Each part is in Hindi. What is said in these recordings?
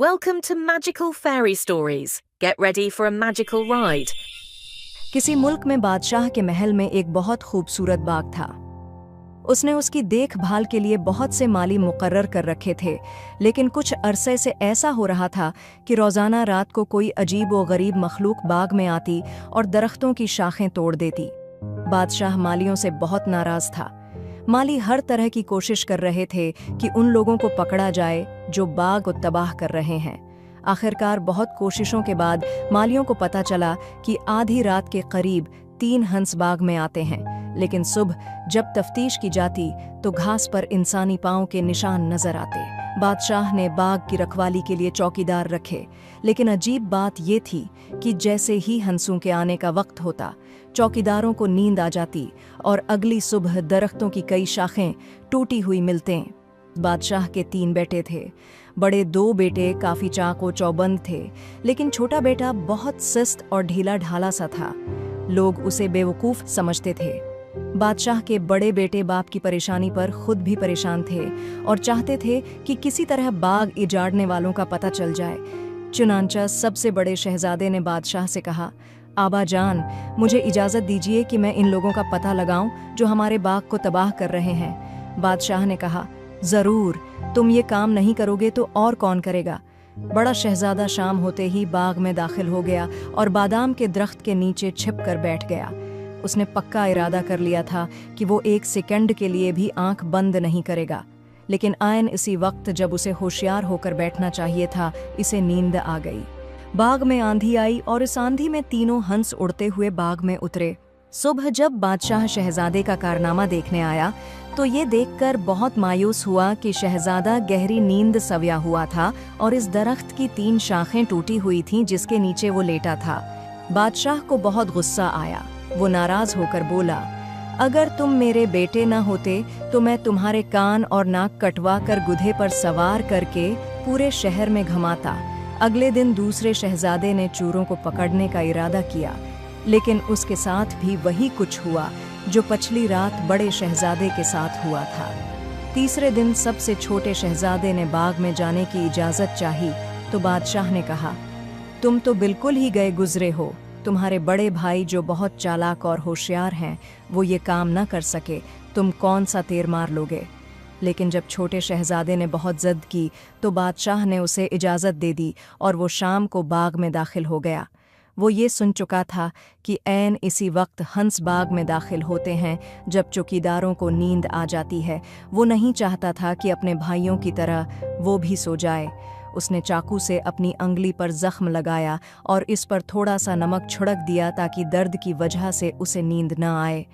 Welcome to Magical Fairy Stories. Get ready for a magical ride. किसी मुल्क में बादशाह के महल में एक बहुत खूबसूरत बाग था। उसने उसकी देखभाल के लिए बहुत से माली मुकर्रर कर रखे थे, लेकिन कुछ अरसे से ऐसा हो रहा था कि रोज़ाना रात को कोई अजीब व गरीब मखलूक बाग में आती और दरख्तों की शाखें तोड़ देती। बादशाह मालियों से बहुत नाराज था। माली हर तरह की कोशिश कर रहे थे कि उन लोगों को पकड़ा जाए जो बाग को तबाह कर रहे हैं। आखिरकार बहुत कोशिशों के बाद मालियों को पता चला कि आधी रात के करीब 3 हंस बाग में आते हैं, लेकिन सुबह जब तफ्तीश की जाती तो घास पर इंसानी पाँव के निशान नजर आते। बादशाह ने बाग की रखवाली के लिए चौकीदार रखे, लेकिन अजीब बात ये थी कि जैसे ही हंसों के आने का वक्त होता, चौकीदारों को नींद आ जाती और अगली सुबह दरख्तों की कई शाखें टूटी हुई मिलते। बादशाह के 3 बेटे थे। बड़े 2 बेटे काफ़ी चाक व चौबंद थे, लेकिन छोटा बेटा बहुत सुस्त और ढीला ढाला सा था। लोग उसे बेवकूफ़ समझते थे। बादशाह के बड़े बेटे बाप की परेशानी पर खुद भी परेशान थे और चाहते थे कि किसी तरह बाग उजाड़ने वालों का पता चल जाए। चुनांचा सबसे बड़े शहजादे ने बादशाह से कहा, आबा जान, मुझे इजाज़त दीजिए कि मैं इन लोगों का पता लगाऊं जो हमारे बाग को तबाह कर रहे हैं। बादशाह ने कहा, ज़रूर, तुम ये काम नहीं करोगे तो और कौन करेगा। बड़ा शहजादा शाम होते ही बाग में दाखिल हो गया और बादाम के दरख्त के नीचे छिप कर बैठ गया। उसने पक्का इरादा कर लिया था कि वो 1 सेकंड के लिए भी आंख बंद नहीं करेगा, लेकिन आयन इसी वक्त जब उसे होशियार होकर बैठना चाहिए था, इसे नींद आ गई। बाग में आंधी आई और इस आंधी में तीनों हंस उड़ते हुए बाग में उतरे। सुबह जब बादशाह शहजादे का कारनामा देखने आया तो ये देखकर बहुत मायूस हुआ कि शहजादा गहरी नींद सविया हुआ था और इस दरख्त की 3 शाखें टूटी हुई थीं जिसके नीचे वो लेटा था। बादशाह को बहुत गुस्सा आया। वो नाराज होकर बोला, अगर तुम मेरे बेटे न होते तो मैं तुम्हारे कान और नाक कटवा कर गुधे पर सवार करके पूरे शहर में घुमाता। अगले दिन दूसरे शहजादे ने चोरों को पकड़ने का इरादा किया, लेकिन उसके साथ भी वही कुछ हुआ जो पिछली रात बड़े शहजादे के साथ हुआ था। तीसरे दिन सबसे छोटे शहजादे ने बाग में जाने की इजाज़त चाही तो बादशाह ने कहा, तुम तो बिल्कुल ही गए गुजरे हो। तुम्हारे बड़े भाई जो बहुत चालाक और होशियार हैं, वो ये काम न कर सके, तुम कौन सा तीर मार लोगे। लेकिन जब छोटे शहजादे ने बहुत ज़िद की तो बादशाह ने उसे इजाज़त दे दी और वो शाम को बाग में दाखिल हो गया। वो ये सुन चुका था कि ऐन इसी वक्त हंस बाग में दाखिल होते हैं जब चौकीदारों को नींद आ जाती है। वो नहीं चाहता था कि अपने भाइयों की तरह वो भी सो जाए। उसने चाकू से अपनी अंगली पर जख्म लगाया और इस पर थोड़ा सा नमक छिड़क दिया ताकि दर्द की वजह से उसे नींद न आए।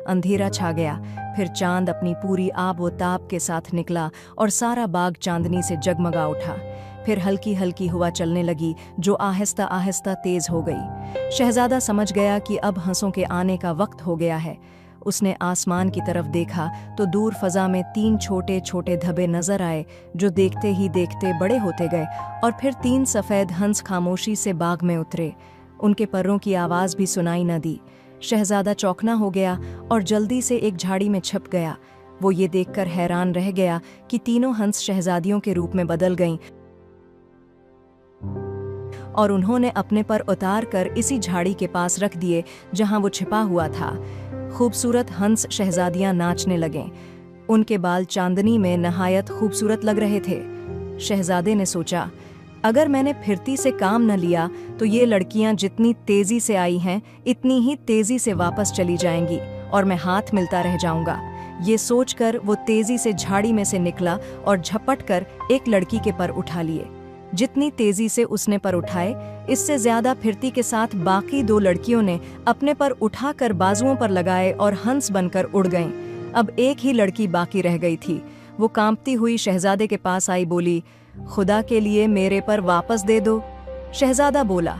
अंधेरा छा गया। फिर चांद अपनी पूरी आब व ताब के साथ निकला और सारा बाग चांदनी से जगमगा उठा। फिर हल्की हल्की हवा चलने लगी जो आहिस्ता आहिस्ता तेज हो गई। शहजादा समझ गया कि अब हंसों के आने का वक्त हो गया है। उसने आसमान की तरफ देखा तो दूर फजा में 3 छोटे छोटे धब्बे नजर आए जो देखते ही देखते बड़े होते गए और फिर 3 सफ़ेद हंस खामोशी से बाग में उतरे। उनके परों की आवाज़ भी सुनाई न दी। शहजादा चौंकना हो गया और जल्दी से एक झाड़ी में छिप गया। वो ये देखकर हैरान रह गया कि तीनों हंस शहजादियों के रूप में बदल गईं और उन्होंने अपने पर उतार कर इसी झाड़ी के पास रख दिए जहां वो छिपा हुआ था। खूबसूरत हंस शहजादियां नाचने लगें। उनके बाल चांदनी में नहायत खूबसूरत लग रहे थे। शहजादे ने सोचा, अगर मैंने फिरती से काम न लिया तो ये लड़कियां जितनी तेजी से आई हैं इतनी ही तेजी से वापस चली जाएंगी और मैं हाथ मिलता रह जाऊंगा। ये सोचकर वो तेजी से झाड़ी में से निकला और झपट कर एक लड़की के पर उठा लिए। जितनी तेजी से उसने पर उठाए, इससे ज्यादा फिरती के साथ बाकी 2 लड़कियों ने अपने पर उठाकर बाजुओं पर लगाए और हंस बनकर उड़ गईं। अब एक ही लड़की बाकी रह गई थी। वो कांपती हुई शहजादे के पास आई, बोली, खुदा के लिए मेरे पर वापस दे दो। शहजादा बोला,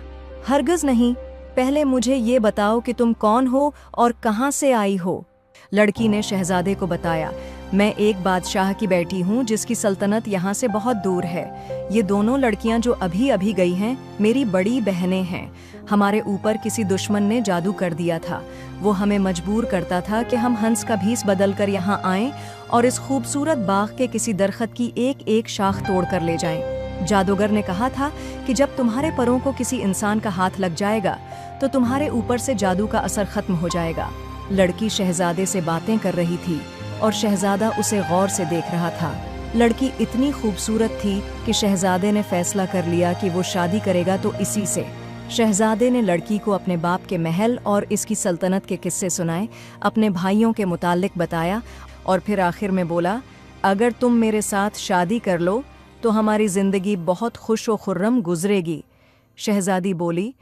हरगिज़ नहीं, पहले मुझे ये बताओ कि तुम कौन हो और कहाँ से आई हो। लड़की ने शहजादे को बताया, मैं एक बादशाह की बेटी हूँ जिसकी सल्तनत यहाँ से बहुत दूर है। ये दोनों लड़कियाँ जो अभी अभी गई हैं मेरी बड़ी बहनें हैं। हमारे ऊपर किसी दुश्मन ने जादू कर दिया था। वो हमें मजबूर करता था कि हम हंस का भीस बदल कर यहाँ आएं और इस खूबसूरत बाग के किसी दरख्त की एक एक शाख तोड़ कर ले जाएं। जादूगर ने कहा था कि जब तुम्हारे परों को किसी इंसान का हाथ लग जाएगा तो तुम्हारे ऊपर से जादू का असर खत्म हो जाएगा। लड़की शहजादे से बातें कर रही थी और शहजादा उसे गौर से देख रहा था। लड़की इतनी खूबसूरत थी कि शहजादे ने फैसला कर लिया कि वो शादी करेगा तो इसी से। शहजादे ने लड़की को अपने बाप के महल और इसकी सल्तनत के किस्से सुनाए, अपने भाइयों के मुतालिक बताया और फिर आखिर में बोला, अगर तुम मेरे साथ शादी कर लो तो हमारी जिंदगी बहुत खुश व खुर्रम गुजरेगी। शहजादी बोली,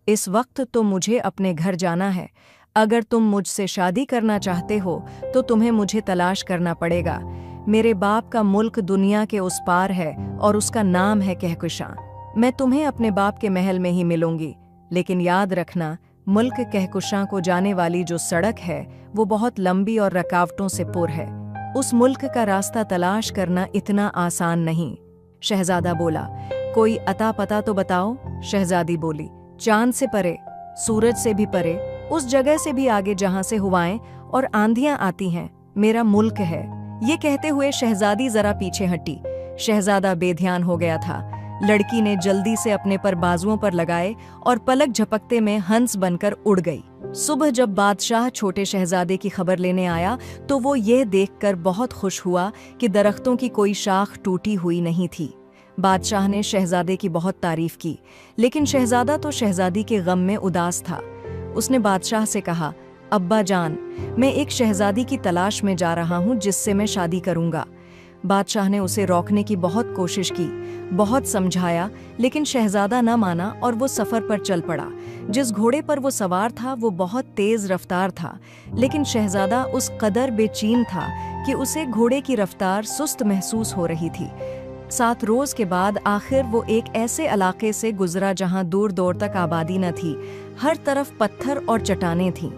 इस वक्त तो मुझे अपने घर जाना है। अगर तुम मुझसे शादी करना चाहते हो तो तुम्हें मुझे तलाश करना पड़ेगा। मेरे बाप का मुल्क दुनिया के उस पार है और उसका नाम है कहकशां। मैं तुम्हें अपने बाप के महल में ही मिलूंगी, लेकिन याद रखना, मुल्क कहकशां को जाने वाली जो सड़क है वो बहुत लंबी और रुकावटों से पुर है। उस मुल्क का रास्ता तलाश करना इतना आसान नहीं। शहजादा बोला, कोई अता पता तो बताओ। शहजादी बोली, चांद से परे, सूरज से भी परे, उस जगह से भी आगे जहां से हवाएं और आंधियां आती हैं, मेरा मुल्क है। ये कहते हुए शहजादी जरा पीछे हटी। शहजादा बेध्यान हो गया था। लड़की ने जल्दी से अपने पर बाजुओं पर लगाए और पलक झपकते में हंस बनकर उड़ गई। सुबह जब बादशाह छोटे शहजादे की खबर लेने आया तो वो ये देखकर बहुत खुश हुआ कि दरख्तों की कोई शाख टूटी हुई नहीं थी। बादशाह ने शहजादे की बहुत तारीफ की, लेकिन शहजादा तो शहजादी के गम में उदास था। उसने बादशाह से कहा, अब्बा जान, मैं एक शहजादी की तलाश में जा रहा हूँ जिससे मैं शादी करूँगा। बादशाह ने उसे रोकने की बहुत कोशिश की, बहुत समझाया, लेकिन शहजादा न माना और वो सफ़र पर चल पड़ा। जिस घोड़े पर वो सवार था वो बहुत तेज़ रफ्तार था, लेकिन शहजादा उस कदर बेचैन था कि उसे घोड़े की रफ्तार सुस्त महसूस हो रही थी। 7 रोज़ के बाद आखिर वो एक ऐसे इलाके से गुजरा जहाँ दूर दूर तक आबादी न थी, हर तरफ पत्थर और चट्टानें थीं।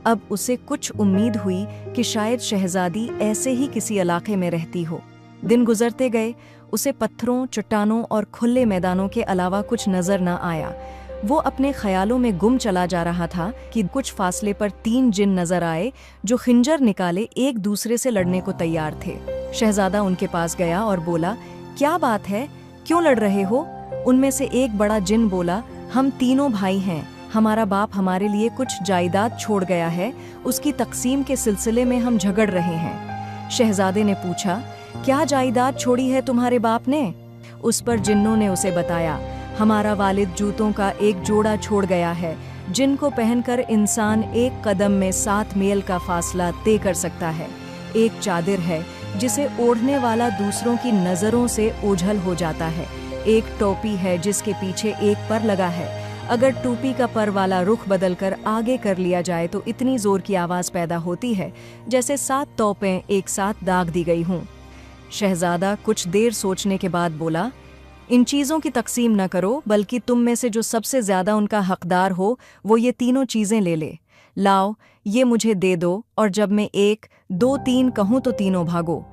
अब उसे कुछ उम्मीद हुई कि शायद शहजादी ऐसे ही किसी इलाके में रहती हो। दिन गुजरते गए, उसे पत्थरों, चट्टानों और खुले मैदानों के अलावा कुछ नजर न आया। वो अपने ख्यालों में गुम चला जा रहा था कि कुछ फासले पर 3 जिन नजर आए जो खिंजर निकाले एक दूसरे से लड़ने को तैयार थे। शहजादा उनके पास गया और बोला, क्या बात है, क्यों लड़ रहे हो? उनमें से एक बड़ा जिन बोला, हम तीनों भाई हैं, हमारा बाप हमारे लिए कुछ जायदाद छोड़ गया है, उसकी तकसीम के सिलसिले में हम झगड़ रहे हैं। शहजादे ने पूछा, क्या जायदाद छोड़ी है तुम्हारे बाप ने? उस पर जिन्नों ने उसे बताया, हमारा वालिद जूतों का एक जोड़ा छोड़ गया है, जिनको पहनकर इंसान एक कदम में 7 मील का फासला तय कर सकता है। एक चादर है जिसे ओढ़ने वाला दूसरों की नज़रों से ओझल हो जाता है। एक टोपी है जिसके पीछे एक पर लगा है। अगर टोपी का पर वाला रुख बदलकर आगे कर लिया जाए तो इतनी जोर की आवाज़ पैदा होती है जैसे 7 तोपें एक साथ दाग दी गई हों। शहजादा कुछ देर सोचने के बाद बोला, इन चीज़ों की तकसीम न करो, बल्कि तुम में से जो सबसे ज़्यादा उनका हकदार हो वो ये तीनों चीज़ें ले ले। लाओ, ये मुझे दे दो, और जब मैं 1, 2, 3 कहूँ तो तीनों भागो।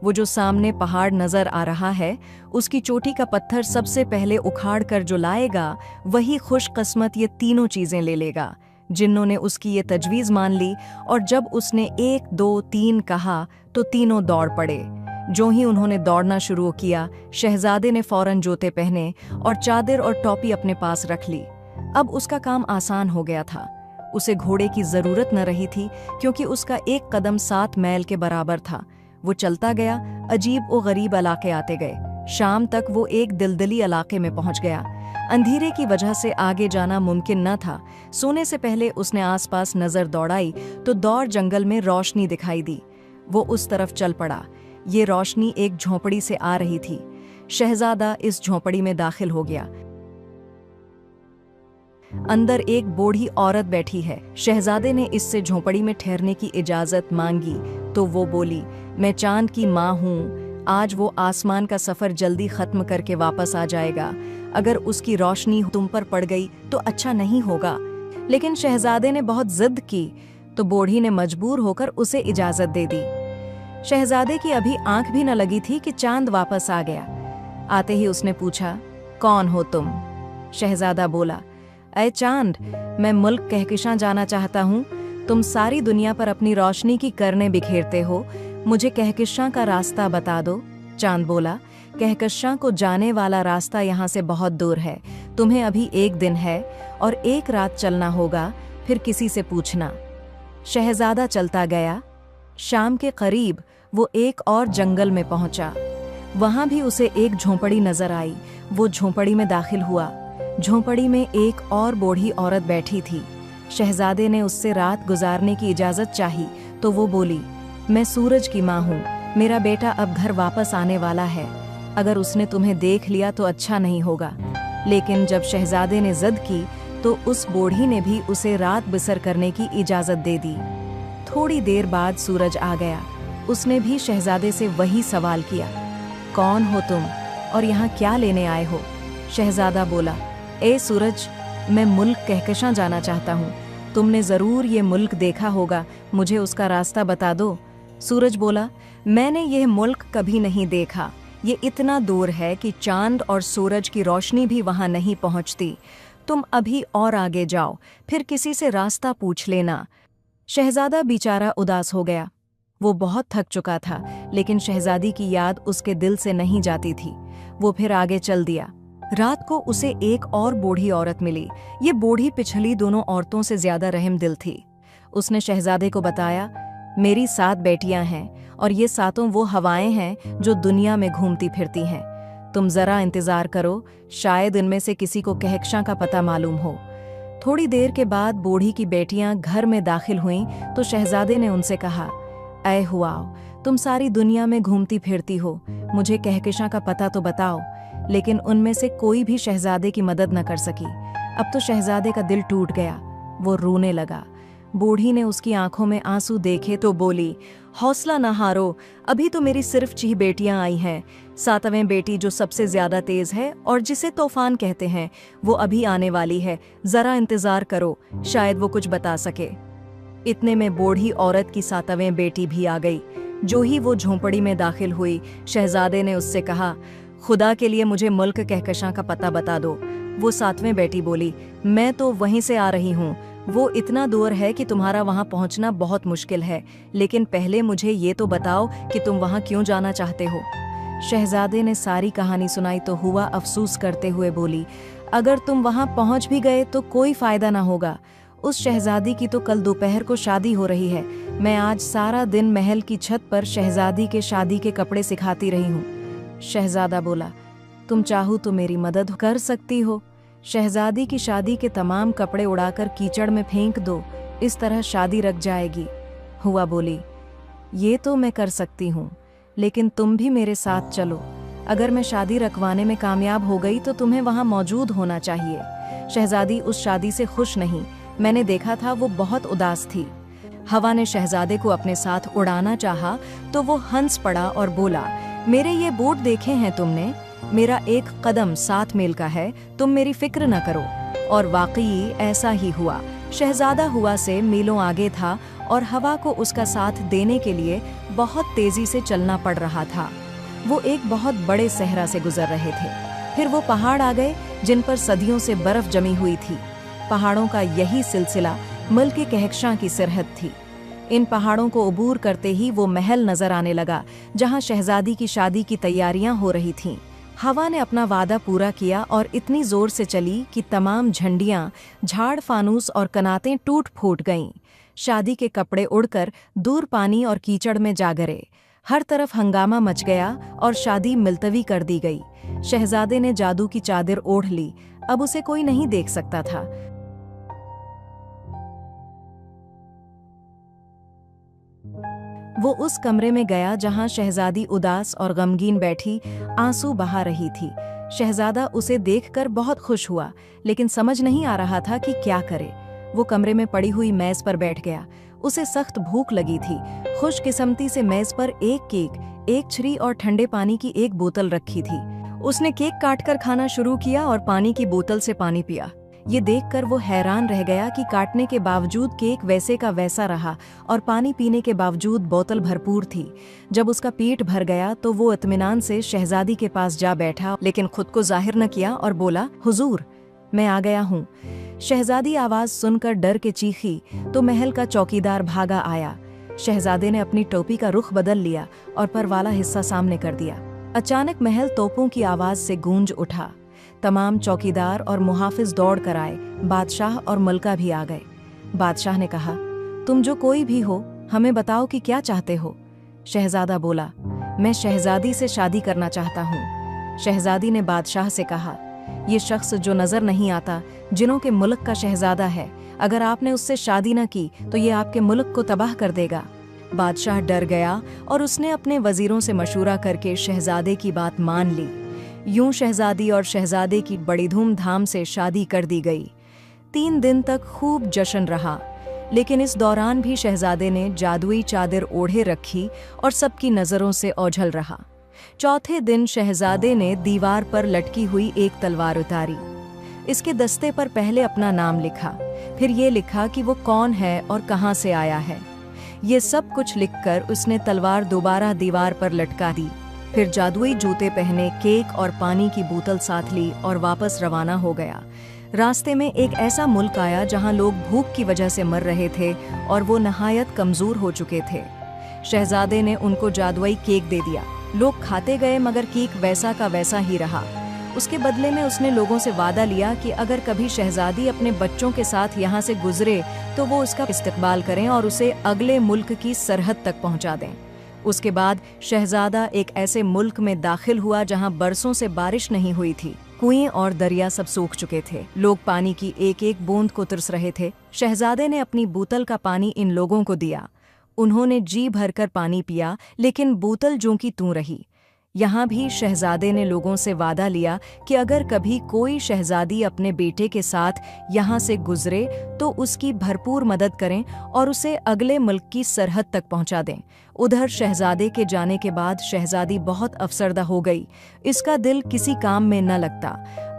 वो जो सामने पहाड़ नजर आ रहा है, उसकी चोटी का पत्थर सबसे पहले उखाड़ कर जो लाएगा वही खुशकिस्मत ये तीनों चीजें ले लेगा। जिन्नों ने उसकी ये तजवीज़ मान ली, और जब उसने 1, 2, 3 कहा तो तीनों दौड़ पड़े। जो ही उन्होंने दौड़ना शुरू किया, शहजादे ने फौरन जूते पहने और चादर और टोपी अपने पास रख ली। अब उसका काम आसान हो गया था। उसे घोड़े की जरूरत न रही थी, क्योंकि उसका एक कदम 7 मील के बराबर था। वो चलता गया, अजीब और गरीब इलाके आते गए। शाम तक वो एक दलदली इलाके में पहुंच गया। अंधेरे की वजह से आगे जाना मुमकिन न था। सोने से पहले उसने आसपास नजर दौड़ाई तो दौर जंगल में रोशनी दिखाई दी। वो उस तरफ चल पड़ा। ये रोशनी एक झोंपड़ी से आ रही थी। शहजादा इस झोंपड़ी में दाखिल हो गया। अंदर एक बूढ़ी औरत बैठी है। शहजादे ने इससे झोंपड़ी में ठहरने की इजाजत मांगी तो वो बोली, मैं चांद की माँ हूँ। आज वो आसमान का सफर जल्दी खत्म करके वापस आ जाएगा। अगर उसकी रोशनी तुम पर पड़ गई तो अच्छा नहीं होगा। लेकिन शहजादे ने बहुत जिद की तो बूढ़ी ने मजबूर होकर उसे इजाजत दे दी। शहजादे की अभी आंख भी न लगी थी कि चांद वापस आ गया। आते ही उसने पूछा, कौन हो तुम? शहजादा बोला, ऐ चांद, मैं मुल्क कहकशां जाना चाहता हूँ। तुम सारी दुनिया पर अपनी रोशनी की करने बिखेरते हो, मुझे कहकशां का रास्ता बता दो। चांद बोला, कहकशां को जाने वाला रास्ता यहाँ से बहुत दूर है। तुम्हें अभी 1 दिन है और 1 रात चलना होगा, फिर किसी से पूछना। शहजादा चलता गया। शाम के करीब वो एक और जंगल में पहुंचा। वहां भी उसे एक झोंपड़ी नजर आई। वो झोंपड़ी में दाखिल हुआ। झोंपड़ी में एक और बूढ़ी औरत बैठी थी। शहजादे ने उससे रात गुजारने की इजाजत चाही तो वो बोली, मैं सूरज की माँ हूँ, मेरा बेटा अब घर वापस आने वाला है। अगर उसने तुम्हें देख लिया तो अच्छा नहीं होगा। लेकिन जब शहजादे ने जिद की तो उस बूढ़ी ने भी उसे रात बसर करने की इजाजत दे दी। थोड़ी देर बाद सूरज आ गया। उसने भी शहजादे से वही सवाल किया, कौन हो तुम और यहाँ क्या लेने आए हो? शहजादा बोला, ए सूरज, मैं मुल्क कहकशां जाना चाहता हूँ। तुमने ज़रूर ये मुल्क देखा होगा, मुझे उसका रास्ता बता दो। सूरज बोला, मैंने यह मुल्क कभी नहीं देखा। ये इतना दूर है कि चांद और सूरज की रोशनी भी वहाँ नहीं पहुँचती। तुम अभी और आगे जाओ, फिर किसी से रास्ता पूछ लेना। शहजादा बेचारा उदास हो गया। वो बहुत थक चुका था, लेकिन शहजादी की याद उसके दिल से नहीं जाती थी। वो फिर आगे चल दिया। रात को उसे एक और बूढ़ी औरत मिली। ये बूढ़ी पिछली दोनों औरतों से ज्यादा रहम दिल थी। उसने शहजादे को बताया, मेरी 7 बेटियां हैं और ये 7 वो हवाएं हैं जो दुनिया में घूमती फिरती हैं। तुम जरा इंतजार करो, शायद इनमें से किसी को कहकशां का पता मालूम हो। थोड़ी देर के बाद बूढ़ी की बेटियां घर में दाखिल हुईं तो शहजादे ने उनसे कहा, ऐ हुआओ, तुम सारी दुनिया में घूमती फिरती हो, मुझे कहकशां का पता तो बताओ। लेकिन उनमें से कोई भी शहजादे की मदद न कर सकी। अब तो शहजादे का दिल टूट गया। वो रोने लगा। बूढ़ी ने उसकी आंखों में आंसू देखे तो बोली, हौसला न हारो, अभी तो मेरी सिर्फ 6 बेटियां आई हैं। 7वीं बेटी जो सबसे ज्यादा तेज है और जिसे तूफान कहते हैं, वो अभी आने वाली है। जरा इंतजार करो, शायद वो कुछ बता सके। इतने में बूढ़ी औरत की 7वीं बेटी भी आ गई। जो ही वो झोंपड़ी में दाखिल हुई, शहजादे ने उससे कहा, खुदा के लिए मुझे मुल्क कहकशां का पता बता दो। वो 7वीं बेटी बोली, मैं तो वहीं से आ रही हूँ। वो इतना दूर है कि तुम्हारा वहाँ पहुँचना बहुत मुश्किल है, लेकिन पहले मुझे ये तो बताओ कि तुम वहाँ क्यों जाना चाहते हो। शहजादे ने सारी कहानी सुनाई तो हुआ अफसोस करते हुए बोली, अगर तुम वहाँ पहुँच भी गए तो कोई फायदा ना होगा। उस शहजादी की तो कल दोपहर को शादी हो रही है। मैं आज सारा दिन महल की छत पर शहजादी के शादी के कपड़े सिखाती रही हूँ। शहजादा बोला, तुम चाहो तो मेरी मदद कर सकती हो। शहजादी की शादी के तमाम कपड़े उड़ाकर कीचड़ में फेंक दो, इस तरह शादी रख जाएगी। हुआ बोली, ये तो मैं कर सकती हूँ, लेकिन तुम भी मेरे साथ चलो। अगर मैं शादी रखवाने में कामयाब हो गई तो तुम्हें वहाँ मौजूद होना चाहिए। शहजादी उस शादी से खुश नहीं। मैंने देखा था वो बहुत उदास थी। हवा ने शहजादे को अपने साथ उड़ाना चाहा तो वो हंस पड़ा और बोला, मेरे ये बूट देखे हैं तुमने? मेरा 1 कदम 7 मील का है, तुम मेरी फिक्र न करो। और वाकई ऐसा ही हुआ। शहजादा हुआ से मीलों आगे था और हवा को उसका साथ देने के लिए बहुत तेजी से चलना पड़ रहा था। वो एक बहुत बड़े सहरा से गुजर रहे थे। फिर वो पहाड़ आ गए जिन पर सदियों से बर्फ जमी हुई थी। पहाड़ों का यही सिलसिला मुल्क कहकशां की सरहद थी। इन पहाड़ों को अबूर करते ही वो महल नजर आने लगा जहां शहजादी की शादी की तैयारियां हो रही थीं। हवा ने अपना वादा पूरा किया और इतनी जोर से चली कि तमाम झंडियां, झाड़, फानूस और कनातें टूट फूट गईं। शादी के कपड़े उड़कर दूर पानी और कीचड़ में जा गिरे। हर तरफ हंगामा मच गया और शादी मुलतवी कर दी गई। शहजादे ने जादू की चादर ओढ़ ली। अब उसे कोई नहीं देख सकता था। वो उस कमरे में गया जहां शहजादी उदास और गमगीन बैठी आंसू बहा रही थी। शहजादा उसे देखकर बहुत खुश हुआ, लेकिन समझ नहीं आ रहा था कि क्या करे। वो कमरे में पड़ी हुई मेज पर बैठ गया। उसे सख्त भूख लगी थी। खुशकिस्मती से मेज पर एक केक, एक छुरी और ठंडे पानी की एक बोतल रखी थी। उसने केक काटकर खाना शुरू किया और पानी की बोतल से पानी पिया। ये देखकर वो हैरान रह गया कि काटने के बावजूद केक वैसे का वैसा रहा और पानी पीने के बावजूद बोतल भरपूर थी। जब उसका पेट भर गया तो वो इत्मीनान से शहजादी के पास जा बैठा, लेकिन खुद को जाहिर न किया और बोला, हुजूर, मैं आ गया हूँ। शहजादी आवाज सुनकर डर के चीखी तो महल का चौकीदार भागा आया। शहजादे ने अपनी टोपी का रुख बदल लिया और पर वाला हिस्सा सामने कर दिया। अचानक महल तोपों की आवाज से गूंज उठा। तमाम चौकीदार और मुहाफिज दौड़ कर आए। बादशाह और मलका भी आ गए। बादशाह ने कहा, तुम जो कोई भी हो, हमें बताओ कि क्या चाहते हो। शहजादा बोला, मैं शहजादी से शादी करना चाहता हूँ। शहजादी ने बादशाह से कहा, ये शख्स जो नजर नहीं आता, जिनों के मुल्क का शहजादा है, अगर आपने उससे शादी न की तो ये आपके मुल्क को तबाह कर देगा। बादशाह डर गया और उसने अपने वजीरों से मशूरा करके शहजादे की बात मान ली। यूं शहजादी और शहजादे की बड़ी धूमधाम से शादी कर दी गई। 3 दिन तक खूब जश्न रहा, लेकिन इस दौरान भी शहजादे ने जादुई चादर ओढ़े रखी और सबकी नजरों से ओझल रहा। चौथे दिन शहजादे ने दीवार पर लटकी हुई एक तलवार उतारी। इसके दस्ते पर पहले अपना नाम लिखा, फिर ये लिखा कि वो कौन है और कहाँ से आया है। ये सब कुछ लिखकर उसने तलवार दोबारा दीवार पर लटका दी। फिर जादुई जूते पहने, केक और पानी की बोतल साथ ली और वापस रवाना हो गया। रास्ते में एक ऐसा मुल्क आया जहां लोग भूख की वजह से मर रहे थे और वो नहायत कमजोर हो चुके थे। शहजादे ने उनको जादुई केक दे दिया। लोग खाते गए मगर केक वैसा का वैसा ही रहा। उसके बदले में उसने लोगों से वादा लिया कि अगर कभी शहजादी अपने बच्चों के साथ यहाँ से गुजरे तो वो उसका इस्तकबाल करें और उसे अगले मुल्क की सरहद तक पहुँचा दें। उसके बाद शहजादा एक ऐसे मुल्क में दाखिल हुआ जहाँ बरसों से बारिश नहीं हुई थी। कुएं और दरिया सब सूख चुके थे। लोग पानी की एक एक बूंद को तरस रहे थे। शहजादे ने अपनी बोतल का पानी इन लोगों को दिया। उन्होंने जी भरकर पानी पिया, लेकिन बोतल ज्यों की त्यों रही। यहाँ भी शहजादे ने लोगों से वादा लिया कि अगर कभी कोई शहजादी अपने बेटे के साथ यहाँ से गुजरे तो उसकी भरपूर मदद करें और उसे अगले मुल्क की सरहद तक पहुँचा दें। उधर शहजादे के जाने के बाद शहजादी बहुत अफसरदा हो गई। इसका दिल किसी काम में न लगता।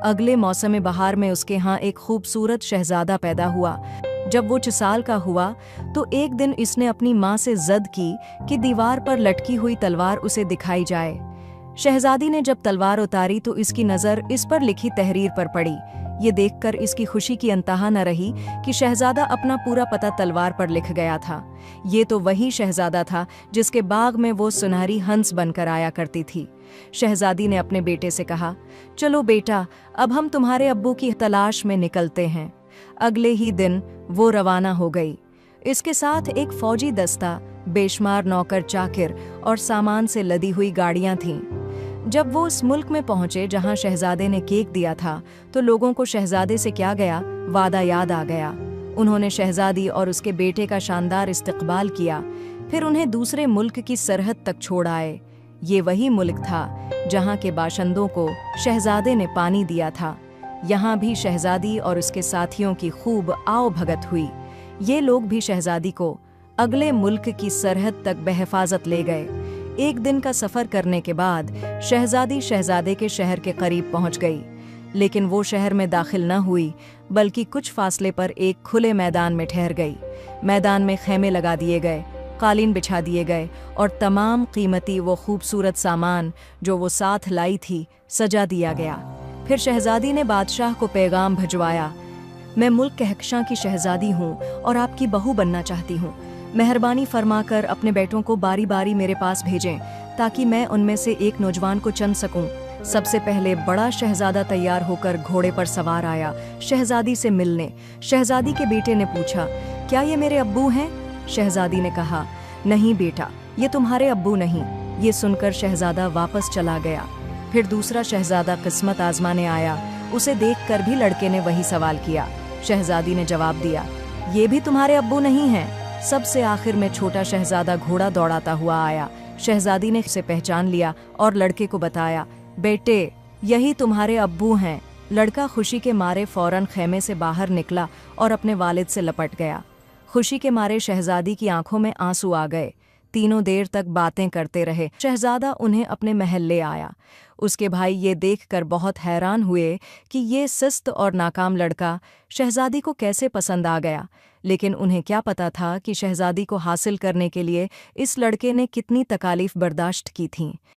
अगले मौसम बहार में उसके यहाँ एक खूबसूरत शहजादा पैदा हुआ। जब वो 6 साल का हुआ तो एक दिन इसने अपनी माँ से जिद की कि दीवार पर लटकी हुई तलवार उसे दिखाई जाए। शहजादी ने जब तलवार उतारी तो इसकी नज़र इस पर लिखी तहरीर पर पड़ी। ये देखकर इसकी खुशी की अंतहा न रही कि शहजादा अपना पूरा पता तलवार पर लिख गया था। ये तो वही शहजादा था जिसके बाग में वो सुनहरी हंस बनकर आया करती थी। शहजादी ने अपने बेटे से कहा, चलो बेटा, अब हम तुम्हारे अब्बू की तलाश में निकलते हैं। अगले ही दिन वो रवाना हो गई। इसके साथ एक फौजी दस्ता, बेशुमार नौकर चाकिर और सामान से लदी हुई गाड़ियां थीं। जब वो उस मुल्क में पहुंचे जहां शहजादे ने केक दिया था तो लोगों को शहजादे से क्या गया वादा याद आ गया। उन्होंने शहजादी और उसके बेटे का शानदार इस्तकबाल किया। फिर उन्हें दूसरे मुल्क की सरहद तक छोड़ आए। ये वही मुल्क था जहां के बाशिंदों को शहजादे ने पानी दिया था। यहाँ भी शहजादी और उसके साथियों की खूब आओ भगत हुई। ये लोग भी शहजादी को अगले मुल्क की सरहद तक बेहिफाजत ले गए। एक दिन का सफर करने के बाद शहजादी शहजादे के शहर के करीब पहुंच गई, लेकिन वो शहर में दाखिल न हुई बल्कि कुछ फासले पर एक खुले मैदान में ठहर गई। मैदान में खेमे लगा दिए गए, कालीन बिछा दिए गए और तमाम कीमती वो खूबसूरत सामान जो वो साथ लाई थी सजा दिया गया। फिर शहजादी ने बादशाह को पैगाम भिजवाया, मैं मुल्क कहकशां की शहजादी हूँ और आपकी बहू बनना चाहती हूँ। मेहरबानी फरमाकर अपने बेटों को बारी बारी मेरे पास भेजें ताकि मैं उनमें से एक नौजवान को चुन सकूं। सबसे पहले बड़ा शहजादा तैयार होकर घोड़े पर सवार आया शहजादी से मिलने। शहजादी के बेटे ने पूछा, क्या ये मेरे अब्बू हैं? शहजादी ने कहा, नहीं बेटा, ये तुम्हारे अब्बू नहीं। ये सुनकर शहजादा वापस चला गया। फिर दूसरा शहजादा किस्मत आजमाने आया। उसे देखकर भी लड़के ने वही सवाल किया। शहजादी ने जवाब दिया, ये भी तुम्हारे अब्बू नहीं हैं। सबसे आखिर में छोटा शहजादा घोड़ा दौड़ाता हुआ आया। शहजादी ने उसे पहचान लिया और लड़के को बताया, बेटे, यही तुम्हारे अब्बू हैं। लड़का खुशी के मारे फौरन खेमे से बाहर निकला और अपने वालिद से लपट गया। खुशी के मारे शहजादी की आंखों में आंसू आ गए। तीनों देर तक बातें करते रहे। शहजादा उन्हें अपने महल ले आया। उसके भाई ये देखकर बहुत हैरान हुए कि ये सुस्त और नाकाम लड़का शहजादी को कैसे पसंद आ गया, लेकिन उन्हें क्या पता था कि शहजादी को हासिल करने के लिए इस लड़के ने कितनी तकालीफ बर्दाश्त की थीं।